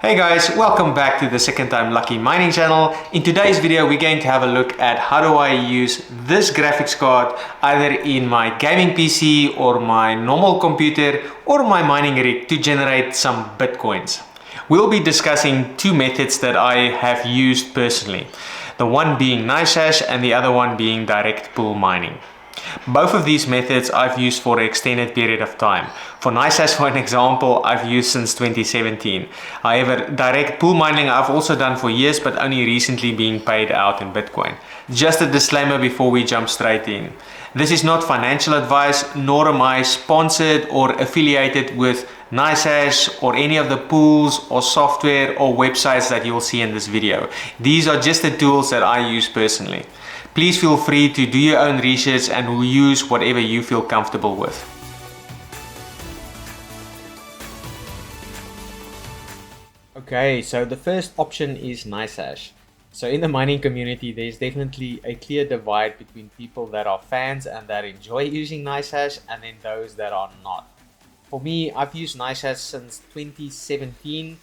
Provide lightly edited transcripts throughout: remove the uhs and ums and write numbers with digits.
Hey guys, welcome back to the Second Time Lucky Mining channel. In today's video we're going to have a look at how do I use this graphics card either in my gaming PC or my normal computer or my mining rig to generate some bitcoins. We'll be discussing two methods that I have used personally. The one being Nicehash and the other one being direct pool mining. Both of these methods I've used for an extended period of time. For Nicehash, for an example, I've used since 2017. However, direct pool mining I've also done for years, but only recently being paid out in Bitcoin. Just a disclaimer before we jump straight in. This is not financial advice, nor am I sponsored or affiliated with Nicehash or any of the pools or software or websites that you'll see in this video. These are just the tools that I use personally. Please feel free to do your own research and use whatever you feel comfortable with. Okay, so the first option is Nicehash. So in the mining community, there's definitely a clear divide between people that are fans and that enjoy using Nicehash and then those that are not. For me, I've used Nicehash since 2017.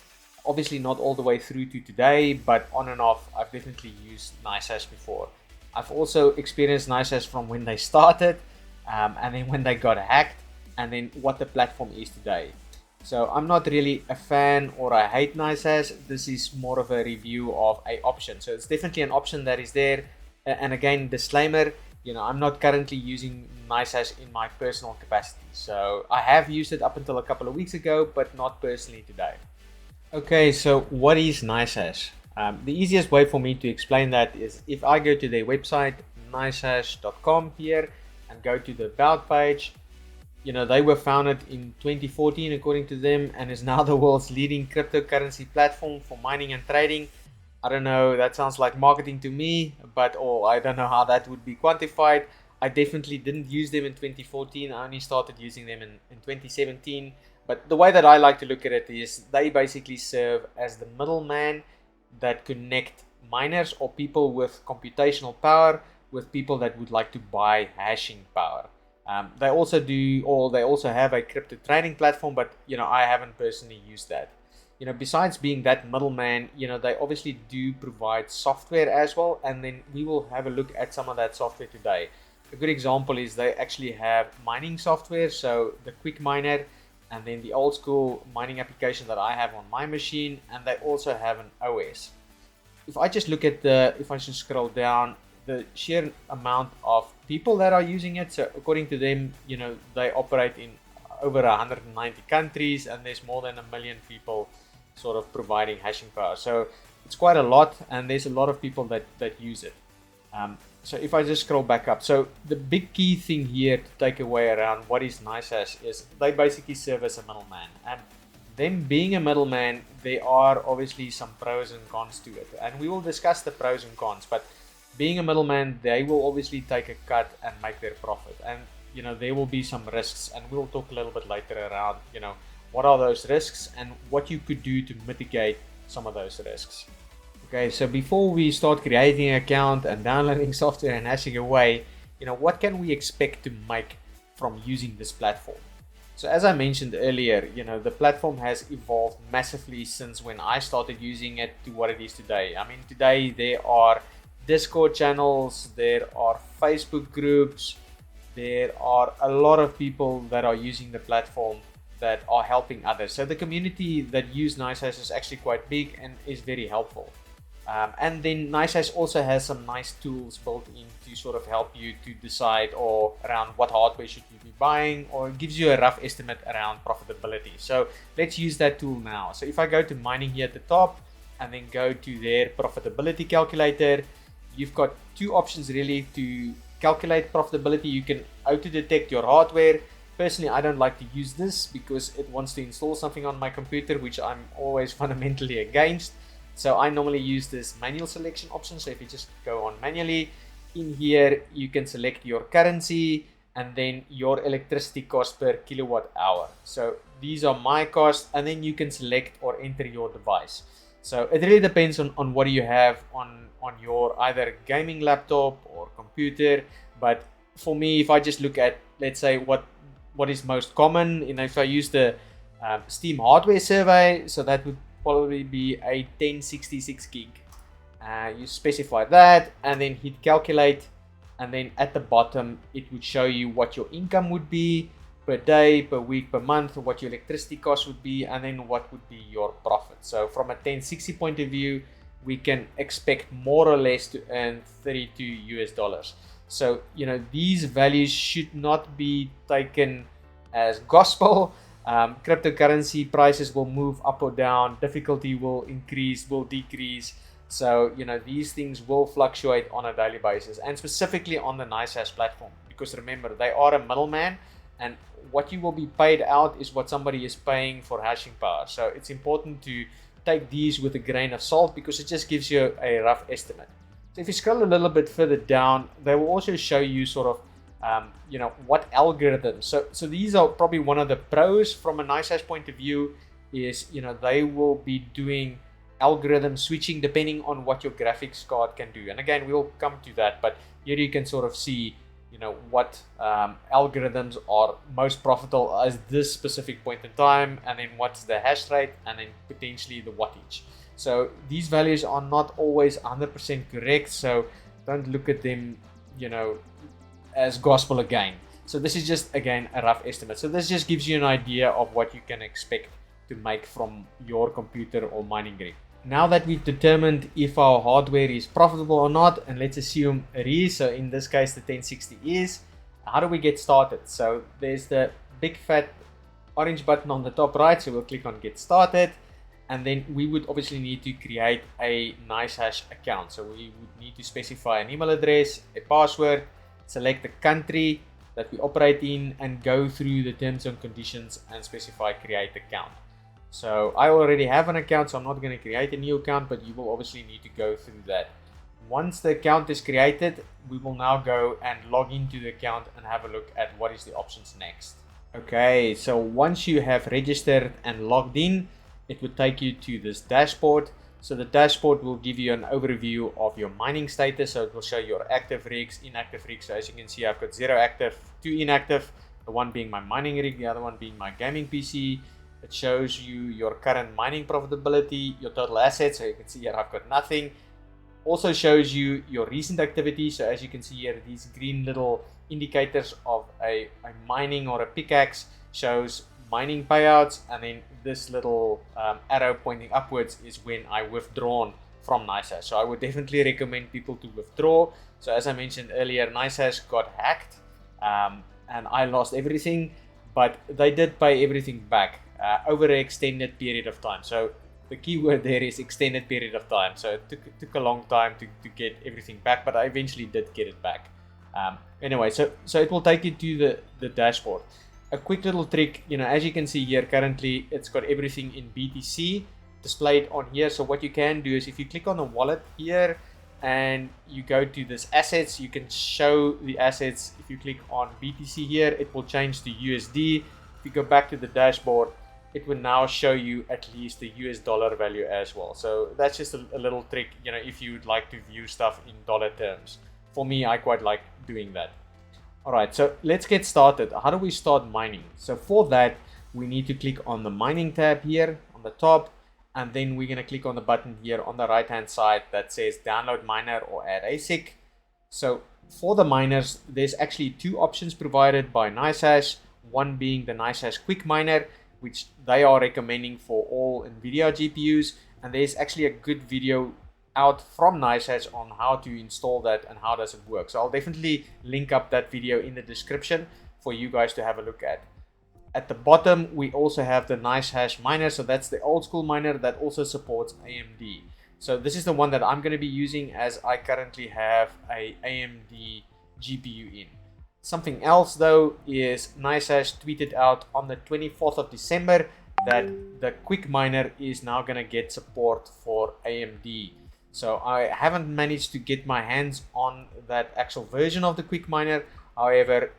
Obviously not all the way through to today, but on and off, I've definitely used Nicehash before. I've also experienced Nicehash from when they started and then when they got hacked and then what the platform is today. So I'm not really a fan or I hate Nicehash. This is more of a review of a option. So it's definitely an option that is there. And again, disclaimer, I'm not currently using Nicehash in my personal capacity. So I have used it up until a couple of weeks ago, but not personally today. Okay, so what is Nicehash? The easiest way for me to explain that is if I go to their website, nicehash.com here, and go to the About page. They were founded in 2014 according to them and is now the world's leading cryptocurrency platform for mining and trading. I don't know, that sounds like marketing to me, but I don't know how that would be quantified. I definitely didn't use them in 2014. I only started using them in 2017. But the way that I like to look at it is they basically serve as the middleman that connect miners or people with computational power with people that would like to buy hashing power. They also have a crypto trading platform, but I haven't personally used that. Besides being that middleman, they obviously do provide software as well, and then we will have a look at some of that software today. A good example is they actually have mining software, so the Quick Miner, and then the old school mining application that I have on my machine, and they also have an OS. If I just scroll down, the sheer amount of people that are using it, so according to them, they operate in over 190 countries, and there's more than 1 million people sort of providing hashing power. So it's quite a lot, and there's a lot of people that use it. So if I just scroll back up, so the big key thing here to take away around what is Nicehash is they basically serve as a middleman, and them being a middleman, there are obviously some pros and cons to it, and we will discuss the pros and cons. But being a middleman, they will obviously take a cut and make their profit, and there will be some risks, and we'll talk a little bit later around what are those risks and what you could do to mitigate some of those risks. Okay, so before we start creating an account and downloading software and hashing away, what can we expect to make from using this platform? So as I mentioned earlier, the platform has evolved massively since when I started using it to what it is today. I mean, today there are Discord channels, there are Facebook groups, there are a lot of people that are using the platform that are helping others. So the community that use Nicehash is actually quite big and is very helpful. And then Nicehash also has some nice tools built in to sort of help you to decide or around what hardware should you be buying, or gives you a rough estimate around profitability. So let's use that tool now. So if I go to mining here at the top and then go to their profitability calculator, you've got two options really to calculate profitability. You can auto detect your hardware. Personally, I don't like to use this because it wants to install something on my computer, which I'm always fundamentally against. So I normally use this manual selection option. So if you just go on manually, in here you can select your currency and then your electricity cost per kilowatt hour. So these are my costs, and then you can select or enter your device. So it really depends on what you have on your either gaming laptop or computer. But for me, if I just look at, let's say, what is most common, if I use the Steam hardware survey, so that would probably be a 1066 gig. You specify that and then hit calculate, and then at the bottom it would show you what your income would be per day, per week, per month, what your electricity cost would be, and then what would be your profit. So from a 1060 point of view, we can expect more or less to earn 32 US dollars. So, you know, these values should not be taken as gospel. Cryptocurrency prices will move up or down, difficulty will increase, will decrease. So, you know, these things will fluctuate on a daily basis, and specifically on the Nicehash platform, because remember, they are a middleman, and what you will be paid out is what somebody is paying for hashing power. So it's important to take these with a grain of salt, because it just gives you a rough estimate. So if you scroll a little bit further down, they will also show you sort of, you know, what algorithms. So these are probably one of the pros from a Nicehash point of view is, you know, they will be doing algorithm switching depending on what your graphics card can do. And again, we'll come to that, but here you can sort of see, you know, what algorithms are most profitable at this specific point in time, and then what's the hash rate, and then potentially the wattage. So these values are not always 100% correct, so don't look at them, you know, as gospel again. So this is just, again, a rough estimate. So this just gives you an idea of what you can expect to make from your computer or mining rig. Now that we've determined if our hardware is profitable or not, and let's assume it is, so in this case the 1060 is, how do we get started? So there's the big fat orange button on the top right, so we'll click on get started, and then we would obviously need to create a Nicehash account. So we would need to specify an email address, a password, select the country that we operate in, and go through the terms and conditions and specify create account. So I already have an account, so I'm not going to create a new account, but you will obviously need to go through that. Once the account is created, we will now go and log into the account and have a look at what is the options next. Okay, so once you have registered and logged in, it will take you to this dashboard. So the dashboard will give you an overview of your mining status. So it will show your active rigs, inactive rigs. So as you can see, I've got 0 active, 2 inactive, the one being my mining rig, the other one being my gaming PC. It shows you your current mining profitability, your total assets. So you can see here I've got nothing. Also shows you your recent activity. So as you can see here, these green little indicators of a mining or a pickaxe shows mining payouts, and then this little arrow pointing upwards is when I withdrawn from Nicehash. So I would definitely recommend people to withdraw. So as I mentioned earlier, Nicehash got hacked and I lost everything, but they did pay everything back over an extended period of time. So the key word there is extended period of time. So it took a long time to get everything back, but I eventually did get it back. Anyway, so it will take you to the dashboard. A quick little trick, you know, as you can see here, currently it's got everything in BTC displayed on here. So what you can do is if you click on the wallet here and you go to this assets, you can show the assets. If you click on BTC here, it will change to USD. If you go back to the dashboard, it will now show you at least the US dollar value as well. So that's just a little trick, you know, if you would like to view stuff in dollar terms. For me, I quite like doing that. Alright, so let's get started. How do we start mining? So for that, we need to click on the mining tab here on the top, and then we're going to click on the button here on the right hand side that says download miner or add ASIC. So for the miners, there's actually 2 options provided by Nicehash, one being the Nicehash quick miner, which they are recommending for all NVIDIA GPUs, and there's actually a good video out from Nicehash on how to install that and how does it work. So I'll definitely link up that video in the description for you guys to have a look at. At the bottom, we also have the Nicehash miner. So that's the old school miner that also supports AMD. So this is the one that I'm going to be using, as I currently have a AMD GPU in. Something else though is Nicehash tweeted out on the 24th of December that the quick miner is now going to get support for AMD. So I haven't managed to get my hands on that actual version of the quick miner. However,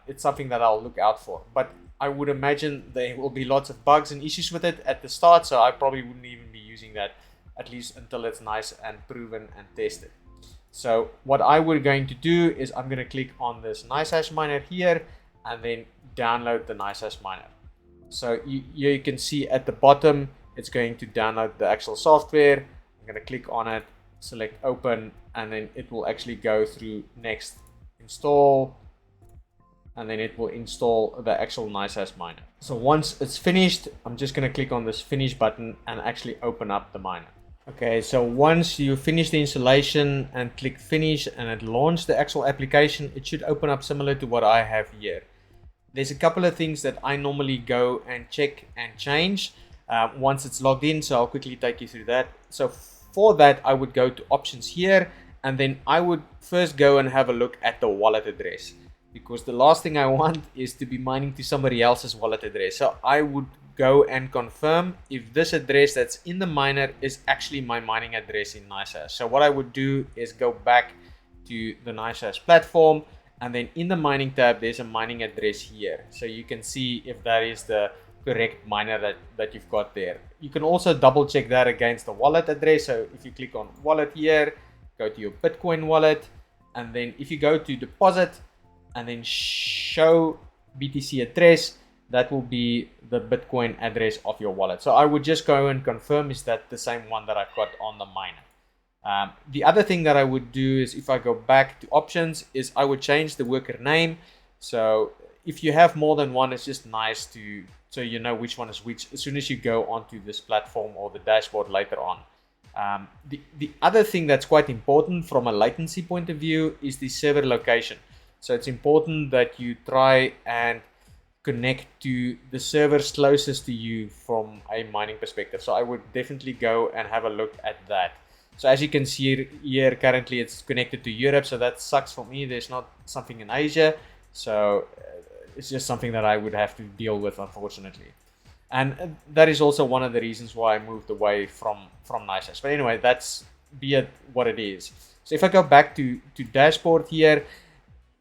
it's something that I'll look out for. But I would imagine there will be lots of bugs and issues with it at the start, so I probably wouldn't even be using that, at least until it's nice and proven and tested. So what I was going to do is I'm going to click on this Nicehash miner here and then download the Nicehash miner. So you can see at the bottom it's going to download the actual software. I'm going to click on it, select open, and then it will actually go through next, install, and then it will install the actual Nicehash miner. So once it's finished, I'm just going to click on this finish button and actually open up the miner. Okay, so once you finish the installation and click finish and it launched the actual application, it should open up similar to what I have here. There's a couple of things that I normally go and check and change once it's logged in, so I'll quickly take you through that. So for that, I would go to options here, and then I would first go and have a look at the wallet address, because the last thing I want is to be mining to somebody else's wallet address. So I would go and confirm if this address that's in the miner is actually my mining address in Nicehash. So what I would do is go back to the Nicehash platform, and then in the mining tab, there's a mining address here. So you can see if that is the correct miner that you've got there. You can also double check that against the wallet address. So if you click on wallet here, go to your Bitcoin wallet, and then if you go to deposit and then show BTC address, that will be the Bitcoin address of your wallet. So I would just go and confirm, is that the same one that I've got on the miner. The other thing that I would do is, if I go back to options, is I would change the worker name. So if you have more than one, it's just nice to, so you know which one is which as soon as you go onto this platform or the dashboard later on. The other thing that's quite important from a latency point of view is the server location. So it's important that you try and connect to the servers closest to you from a mining perspective. So I would definitely go and have a look at that. So as you can see here, currently it's connected to Europe, so that sucks for me. There's not something in Asia, so it's just something that I would have to deal with, unfortunately. And that is also one of the reasons why I moved away from Nicehash. But anyway, that's be it what it is. So if I go back to dashboard here,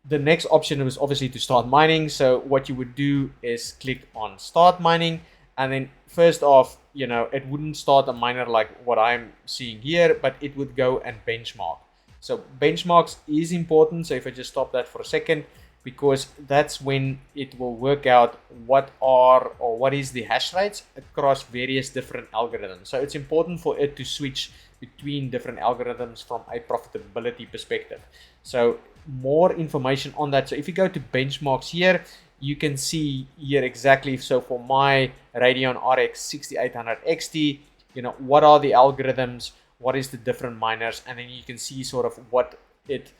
the next option was obviously to start mining. So what you would do is click on start mining, and then first off, you know, it wouldn't start a miner like what I'm seeing here, but it would go and benchmark. So benchmarks is important. So if I just stop that for a second, because that's when it will work out what is the hash rates across various different algorithms. So it's important for it to switch between different algorithms from a profitability perspective. So more information on that. So if you go to benchmarks here, you can see here exactly. So for my Radeon RX 6800 XT, you know, what are the algorithms, what is the different miners, and then you can see sort of what it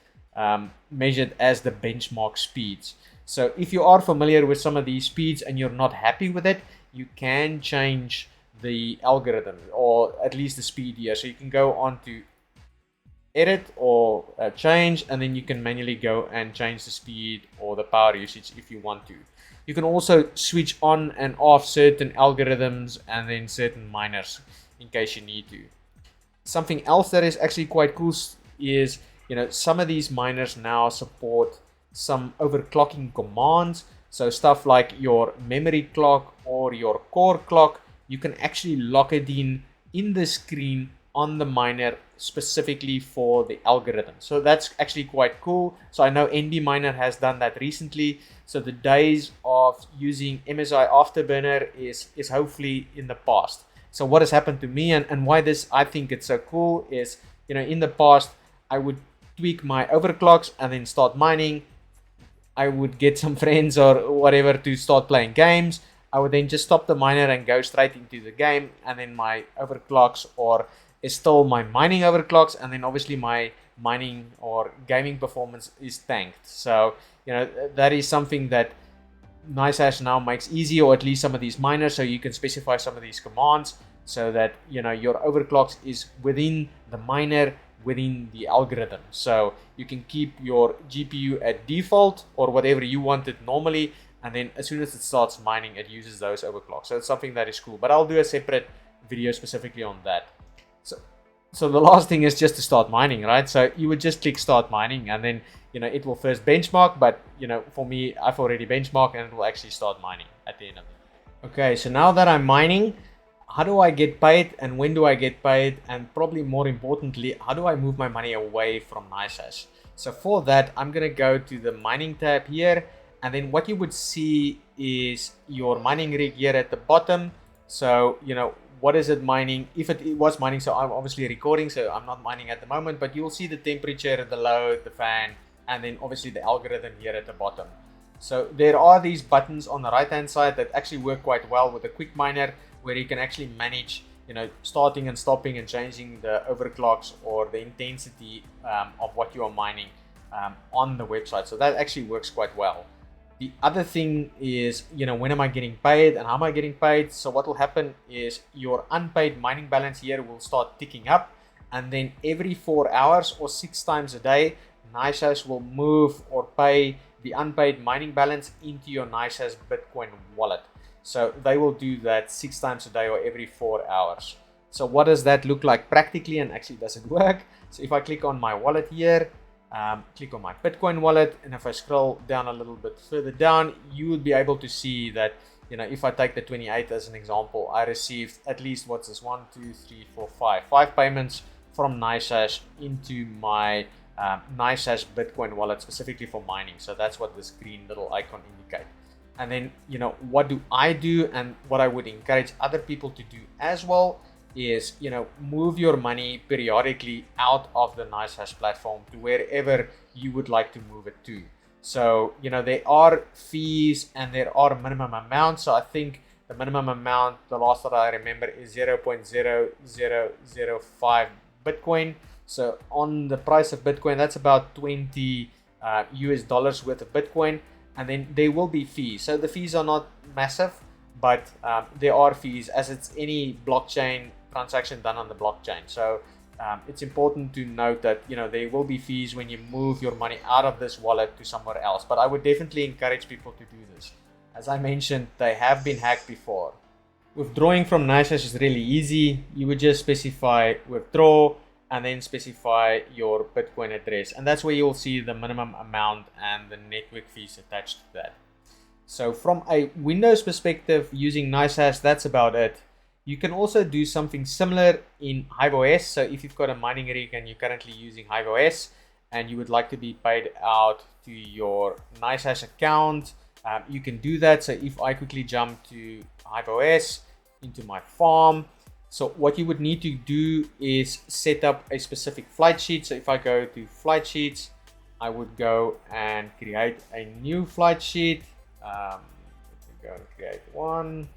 measured as the benchmark speeds. So if you are familiar with some of these speeds and you're not happy with it, you can change the algorithm, or at least the speed here. So you can go on to edit or change, and then you can manually go and change the speed or the power usage if you want to. You can also switch on and off certain algorithms and then certain miners in case you need to. Something else that is actually quite cool is, you know, some of these miners now support some overclocking commands. So stuff like your memory clock or your core clock, you can actually lock it in the screen on the miner specifically for the algorithm. So that's actually quite cool. So I know ND Miner has done that recently. So the days of using MSI Afterburner is hopefully in the past. So what has happened to me and why this, I think it's so cool, is, you know, in the past I would tweak my overclocks and then start mining. I would get some friends or whatever to start playing games. I would then just stop the miner and go straight into the game, and then my overclocks or is still my mining overclocks, and then obviously my mining or gaming performance is tanked. So, you know, that is something that Nicehash now makes easy, or at least some of these miners, so you can specify some of these commands so that, you know, your overclocks is within the miner, within the algorithm. So you can keep your GPU at default or whatever you want it normally, and then as soon as it starts mining, it uses those overclocks. So it's something that is cool, but I'll do a separate video specifically on that. So the last thing is just to start mining, right? So you would just click start mining, and then, you know, it will first benchmark, but, you know, for me, I've already benchmarked, and it will actually start mining at the end of it. Okay, so now that I'm mining, how do I get paid, and when do I get paid, and probably more importantly, how do I move my money away from Nicehash? So for that, I'm gonna go to the mining tab here, and then what you would see is your mining rig here at the bottom. So, what is it mining? If it was mining, so I'm obviously recording, so I'm not mining at the moment, but you'll see the temperature, the load, the fan, and then obviously the algorithm here at the bottom. So there are these buttons on the right hand side that actually work quite well with a quick miner, where you can actually manage starting and stopping and changing the overclocks or the intensity of what you are mining on the website. So that actually works quite well. The other thing is, when am I getting paid and how am I getting paid? So what will happen is your unpaid mining balance here will start ticking up, and then every 4 hours or 6 times a day, Nicehash will move or pay the unpaid mining balance into your Nicehash Bitcoin wallet. So they will do that 6 times a day or every 4 hours. So what does that look like practically, and actually does it work? So if I click on my wallet here, click on my Bitcoin wallet, and if I scroll down a little bit further down, you would be able to see that, if I take the 28 as an example, I received at least, what's this, 1, 2, 3, 4, 5 payments from Nicehash into my Nicehash Bitcoin wallet specifically for mining. So that's what this green little icon indicates. And then, what do I do, and what I would encourage other people to do as well is, move your money periodically out of the Nicehash platform to wherever you would like to move it to. So, there are fees and there are minimum amounts. So I think the minimum amount, the last that I remember, is 0.0005 Bitcoin. So on the price of Bitcoin, that's about 20 US dollars worth of Bitcoin. And then there will be fees. So the fees are not massive, but there are fees, as it's any blockchain transaction done on the blockchain. So it's important to note that there will be fees when you move your money out of this wallet to somewhere else. But I would definitely encourage people to do this. As I mentioned, they have been hacked before. Withdrawing from Nicehash is really easy. You would just specify withdraw and then specify your Bitcoin address, and that's where you'll see the minimum amount and the network fees attached to that. So from a Windows perspective, using Nicehash, that's about it. You can also do something similar in HiveOS. So if you've got a mining rig and you're currently using HiveOS and you would like to be paid out to your Nicehash account, you can do that. So if I quickly jump to HiveOS into my farm, so what you would need to do is set up a specific flight sheet. So if I go to flight sheets, I would go and create a new flight sheet. Let me go and create one.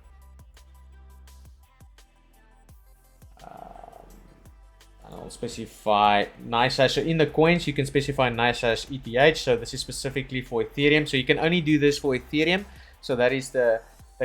And I'll specify Nicehash. So in the coins, you can specify Nicehash ETH. So this is specifically for Ethereum. So you can only do this for Ethereum. So that is the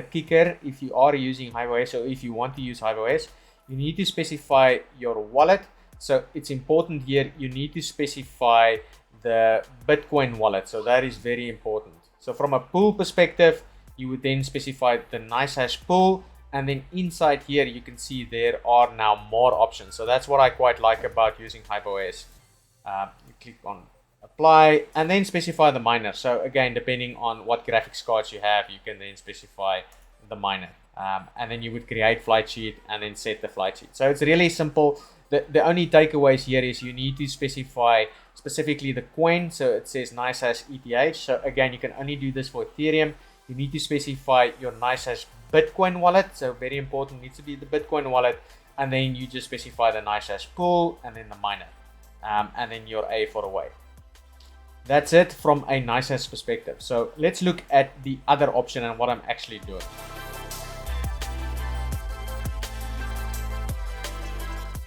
kicker if you are using HiveOS, or if you want to use HiveOS. You need to specify your wallet. So it's important here, you need to specify the Bitcoin wallet. So that is very important. So from a pool perspective, you would then specify the Nicehash pool, and then inside here you can see there are now more options. So that's what I quite like about using HiveOS. You click on apply and then specify the miner. So again, depending on what graphics cards you have, you can then specify the miner. And then you would create flight sheet and then set the flight sheet. So it's really simple. The only takeaways here is you need to specify specifically the coin. So it says Nicehash ETH. So again, you can only do this for Ethereum. You need to specify your Nicehash Bitcoin wallet. So very important, needs to be the Bitcoin wallet. And then you just specify the Nicehash pool and then the miner. And then you're A for away. That's it from a Nicehash perspective. So let's look at the other option and what I'm actually doing.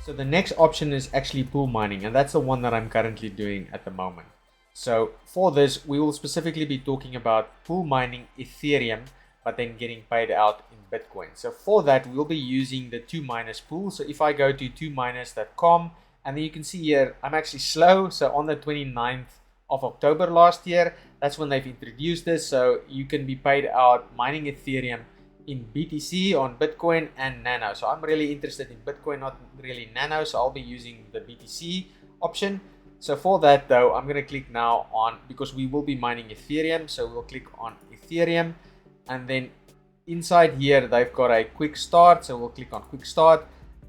So the next option is actually pool mining, and that's the one that I'm currently doing at the moment. So for this, we will specifically be talking about pool mining Ethereum, but then getting paid out in Bitcoin. So for that, we'll be using the 2miners pool. So if I go to 2miners.com, and then you can see here, I'm actually slow. So on the 29th of October last year, that's when they've introduced this. So you can be paid out mining Ethereum in BTC, on Bitcoin and Nano. So I'm really interested in Bitcoin, not really Nano. So I'll be using the BTC option. So for that though, I'm going to click now on, because we will be mining Ethereum. So we'll click on Ethereum, and then inside here, they've got a quick start. So we'll click on quick start.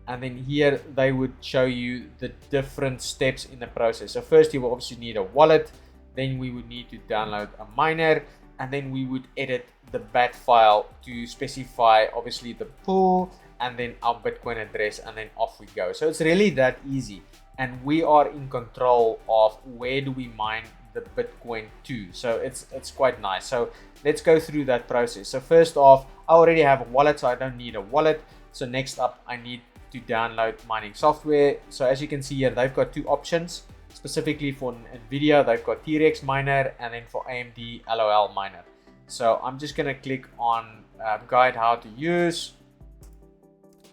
And then here they would show you the different steps in the process. So first you will obviously need a wallet. Then we would need to download a miner. and then we would edit the bat file to specify obviously the pool and then our Bitcoin address, and then off we go. So it's really that easy, and we are in control of where do we mine the Bitcoin to. So it's quite nice. So let's go through that process. So first off, I already have a wallet, so I don't need a wallet. So next up, I need to download mining software. So as you can see here, they've got two options. Specifically for Nvidia, they've got T-Rex miner, and then for AMD, LOL miner. So I'm just gonna click on guide how to use.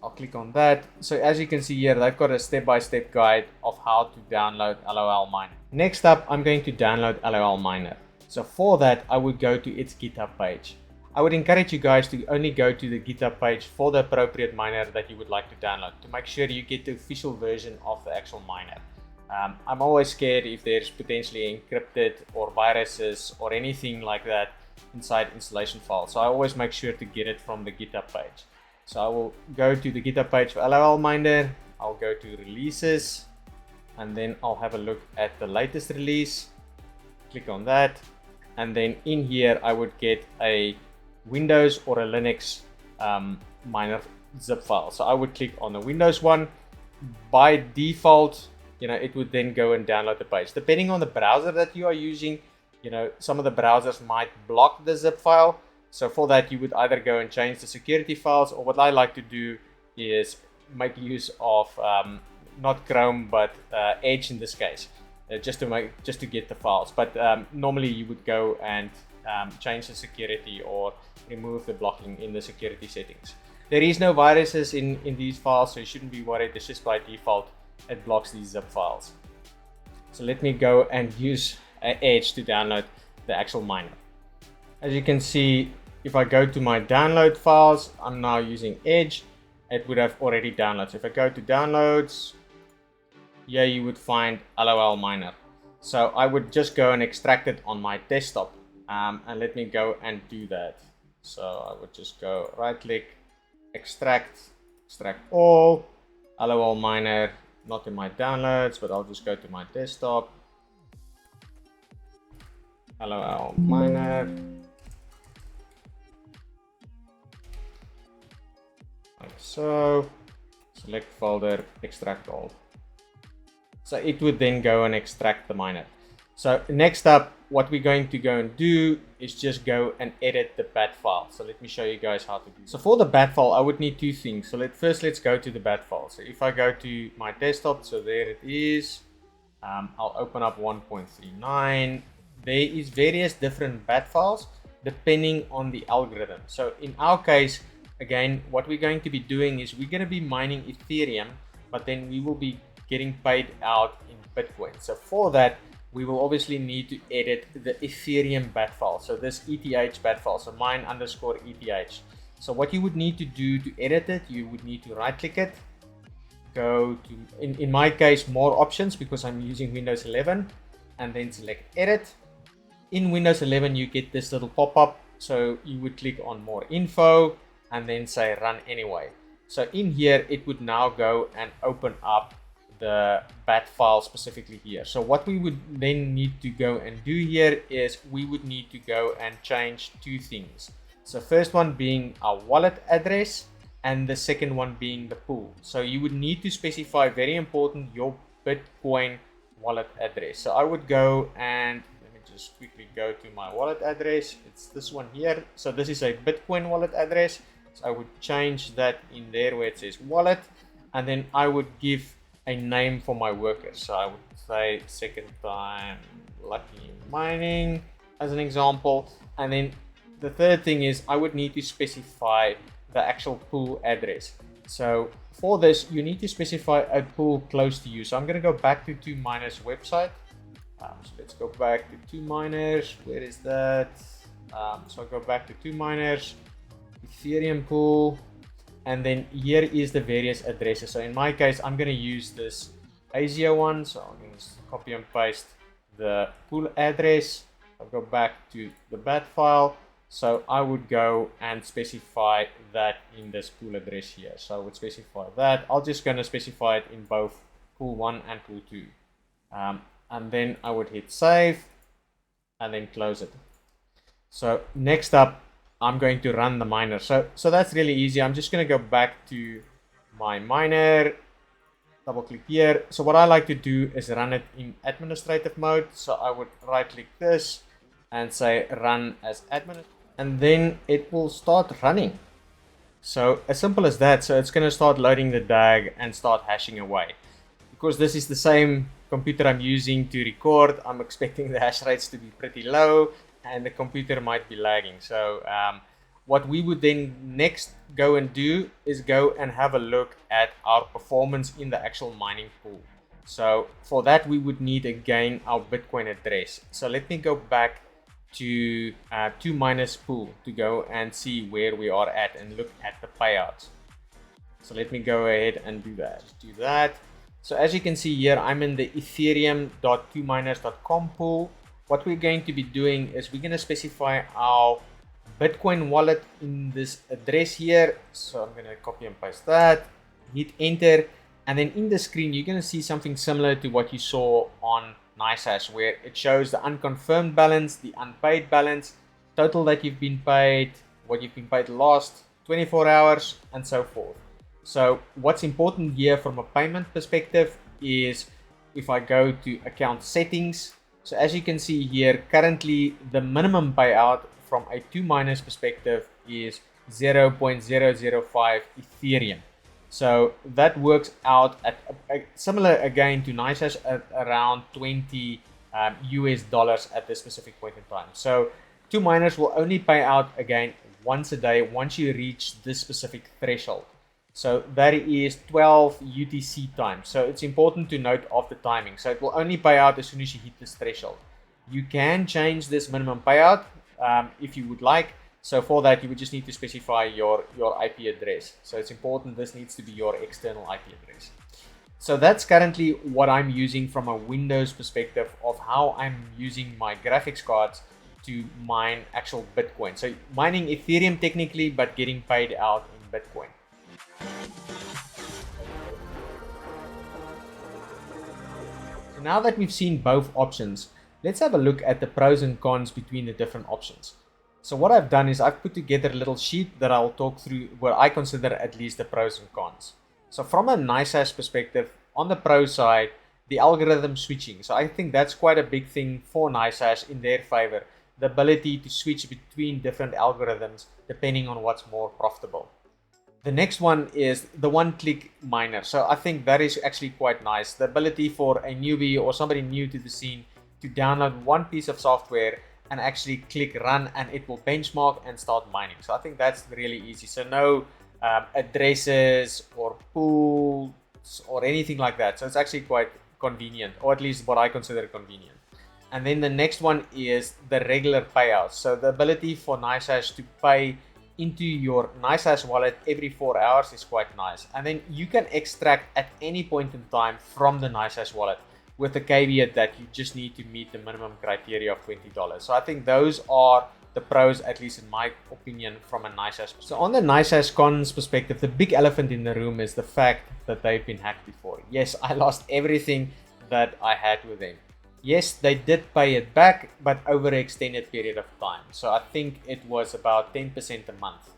I'll click on that. So as you can see here, they've got a step-by-step guide of how to download LOL miner. Next up, I'm going to download LOL miner. So for that, I would go to its GitHub page. I would encourage you guys to only go to the GitHub page for the appropriate miner that you would like to download, to make sure you get the official version of the actual miner. I'm always scared if there's potentially encrypted or viruses or anything like that inside installation files. So I always make sure to get it from the GitHub page. So I will go to the GitHub page for LOL miner. I'll go to releases, and then I'll have a look at the latest release. Click on that, and then in here I would get a Windows or a Linux miner zip file. So I would click on the Windows one. By default, it would then go and download the page. Depending on the browser that you are using, some of the browsers might block the zip file. So for that, you would either go and change the security files, or what I like to do is make use of not Chrome but Edge in this case, just to get the files. But normally you would go and change the security or remove the blocking in the security settings. There is no viruses in these files, so you shouldn't be worried. It's just by default it blocks these zip files. So let me go and use Edge to download the actual miner. As you can see, if I go to my download files, I'm now using Edge. It would have already downloaded. So if I go to downloads, here you would find LOL miner. So I would just go and extract it on my desktop, and let me go and do that. So I would just go right click, extract all, LOL miner, not in my downloads, but I'll just go to my desktop, LOL miner, like so, select folder, extract all. So it would then go and extract the miner. So next up, what we're going to go and do is just go and edit the bat file. So let me show you guys how to do. So for the bat file, I would need two things. So let's go to the bat file. So if I go to my desktop, so there it is. I'll open up 1.39. There is various different bat files depending on the algorithm. So in our case, again, what we're going to be doing is we're going to be mining Ethereum, but then we will be getting paid out in Bitcoin. So for that, we will obviously need to edit the Ethereum bat file. So this ETH bat file, so mine_ETH. So what you would need to do to edit it, you would need to right click it, go to, in my case, more options because I'm using Windows 11, and then select edit. In Windows 11, you get this little pop-up. So you would click on more info and then say run anyway. So in here, it would now go and open up the bat file specifically here. So what we would then need to go and do here is we would need to go and change two things. So first one being our wallet address, and the second one being the pool. So you would need to specify, very important, your Bitcoin wallet address. So I would go and let me just quickly go to my wallet address. It's this one here. So this is a Bitcoin wallet address. So I would change that in there where it says wallet, and then I would give a name for my workers. So I would say second time lucky mining as an example. And then the third thing is I would need to specify the actual pool address. So for this, you need to specify a pool close to you. So I'm going to go back to 2Miners website. So let's go back to 2Miners. Where is that? So I go back to 2Miners, Ethereum pool. And then here is the various addresses. So in my case, I'm going to use this Asia one. So I'm going to copy and paste the pool address. I'll go back to the bat file. So I would go and specify that in this pool address here. So I would specify that. I'm just going to specify it in both pool 1 and pool 2. And then I would hit save and then close it. So next up, I'm going to run the miner. So that's really easy. I'm just going to go back to my miner, double click here. So what I like to do is run it in administrative mode. So I would right click this and say run as admin, and then it will start running. So as simple as that. So it's going to start loading the DAG and start hashing away. Because this is the same computer I'm using to record, I'm expecting the hash rates to be pretty low and the computer might be lagging. So what we would then next go and do is go and have a look at our performance in the actual mining pool. So for that we would need again our Bitcoin address. So let me go back to 2miners pool to go and see where we are at and look at the payouts. So let me go ahead and do that. So as you can see here, I'm in the ethereum.2miners.com pool. What we're going to be doing is we're going to specify our Bitcoin wallet in this address here. So I'm going to copy and paste that, hit enter, and then in the screen you're going to see something similar to what you saw on Nicehash, where it shows the unconfirmed balance, the unpaid balance, total that you've been paid, what you've been paid last 24 hours, and so forth. So what's important here from a payment perspective is if I go to account settings. So as you can see here, currently the minimum payout from a 2miners perspective is 0.005 Ethereum. So that works out at similar again to Nicehash at around 20 US dollars at this specific point in time. So 2miners will only pay out again once a day once you reach this specific threshold. So that is 12 UTC time. So it's important to note of the timing. So it will only pay out as soon as you hit this threshold. You can change this minimum payout if you would like. So for that, you would just need to specify your IP address. So it's important this needs to be your external IP address. So that's currently what I'm using from a Windows perspective of how I'm using my graphics cards to mine actual Bitcoin. So mining Ethereum technically, but getting paid out in Bitcoin. So now that we've seen both options, let's have a look at the pros and cons between the different options. So what I've done is I've put together a little sheet that I'll talk through where I consider at least the pros and cons. So from a Nicehash perspective, on the pro side, the algorithm switching. So I think that's quite a big thing for Nicehash in their favor. The ability to switch between different algorithms depending on what's more profitable. The next one is the one-click miner. So I think that is actually quite nice. The ability for a newbie or somebody new to the scene to download one piece of software and actually click run and it will benchmark and start mining. So I think that's really easy. So no addresses or pools or anything like that. So it's actually quite convenient, or at least what I consider convenient. And then the next one is the regular payouts. So the ability for Nicehash to pay into your Nicehash wallet every 4 hours is quite nice. And then you can extract at any point in time from the Nicehash wallet, with the caveat that you just need to meet the minimum criteria of $20. So I think those are the pros, at least in my opinion, from a Nicehash. So on the Nicehash cons perspective, the big elephant in the room is the fact that they've been hacked before. Yes, I lost everything that I had with them. Yes, they did pay it back, but over an extended period of time. So I think it was about 10% a month.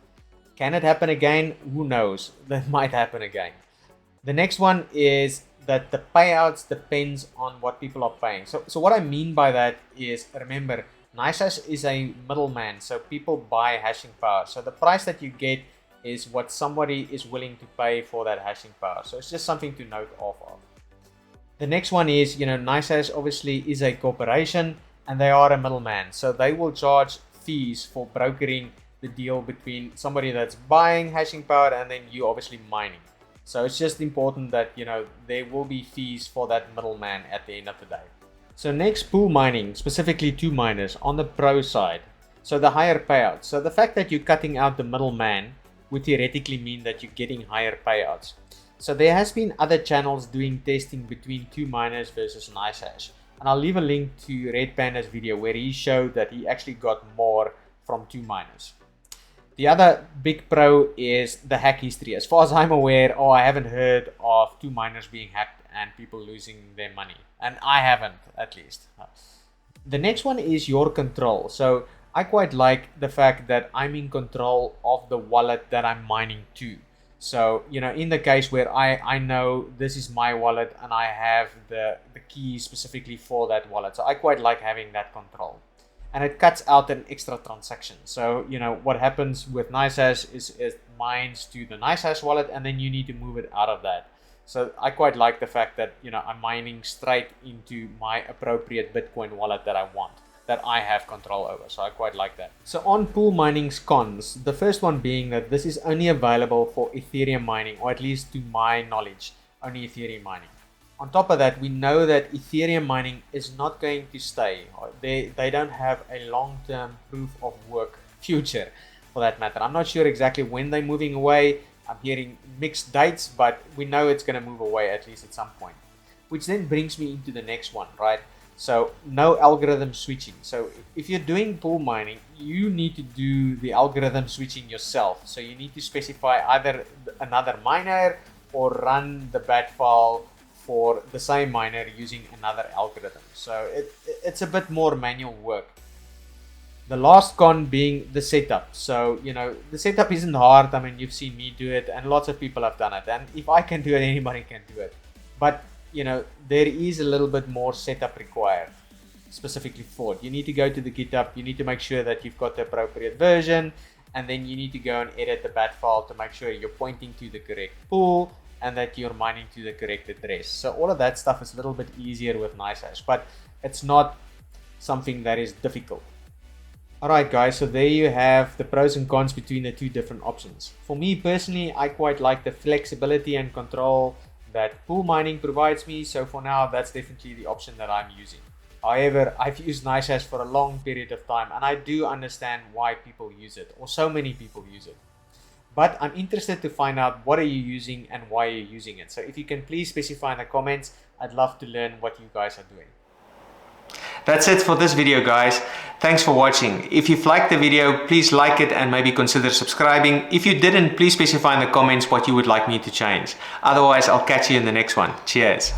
Can it happen again? Who knows? That might happen again. The next one is that the payouts depends on what people are paying. So what I mean by that is, remember, Nicehash is a middleman. So people buy hashing power. So the price that you get is what somebody is willing to pay for that hashing power. So it's just something to note off of. The next one is, Nicehash obviously is a corporation and they are a middleman. So they will charge fees for brokering the deal between somebody that's buying hashing power and then you obviously mining. So it's just important that, there will be fees for that middleman at the end of the day. So next, pool mining, specifically 2miners on the pro side. So the higher payouts. So the fact that you're cutting out the middleman would theoretically mean that you're getting higher payouts. So there has been other channels doing testing between 2miners versus Nicehash. And I'll leave a link to Red Panda's video where he showed that he actually got more from 2miners. The other big pro is the hack history. As far as I'm aware, or I haven't heard of 2miners being hacked and people losing their money. And I haven't, at least. The next one is your control. So I quite like the fact that I'm in control of the wallet that I'm mining to. So, in the case where I know this is my wallet and I have the key specifically for that wallet. So I quite like having that control. And it cuts out an extra transaction. So, what happens with Nicehash is it mines to the Nicehash wallet and then you need to move it out of that. So I quite like the fact that, I'm mining straight into my appropriate Bitcoin wallet that I want, that I have control over. So I quite like that. So on pool mining's cons, the first one being that this is only available for Ethereum mining, or at least to my knowledge, only Ethereum mining. On top of that, we know that Ethereum mining is not going to stay. They don't have a long-term proof of work future for that matter. I'm not sure exactly when they're moving away. I'm hearing mixed dates, but we know it's going to move away at least at some point. Which then brings me into the next one, right? So no algorithm switching. So if you're doing pool mining, you need to do the algorithm switching yourself. So you need to specify either another miner or run the bat file for the same miner using another algorithm. So it's a bit more manual work. The last con being the setup. So, the setup isn't hard. I mean, you've seen me do it and lots of people have done it. And if I can do it, anybody can do it. But, there is a little bit more setup required specifically for it. You need to go to the GitHub. You need to make sure that you've got the appropriate version. And then you need to go and edit the bat file to make sure you're pointing to the correct pool and that you're mining to the correct address. So all of that stuff is a little bit easier with Nicehash, but it's not something that is difficult. Alright guys, so there you have the pros and cons between the two different options. For me personally, I quite like the flexibility and control that pool mining provides me. So for now, that's definitely the option that I'm using. However, I've used Nicehash for a long period of time and I do understand why people use it, or so many people use it. But I'm interested to find out what are you using and why you're using it. So if you can please specify in the comments, I'd love to learn what you guys are doing. That's it for this video, guys. Thanks for watching. If you've liked the video, please like it and maybe consider subscribing. If you didn't, please specify in the comments what you would like me to change. Otherwise, I'll catch you in the next one. Cheers.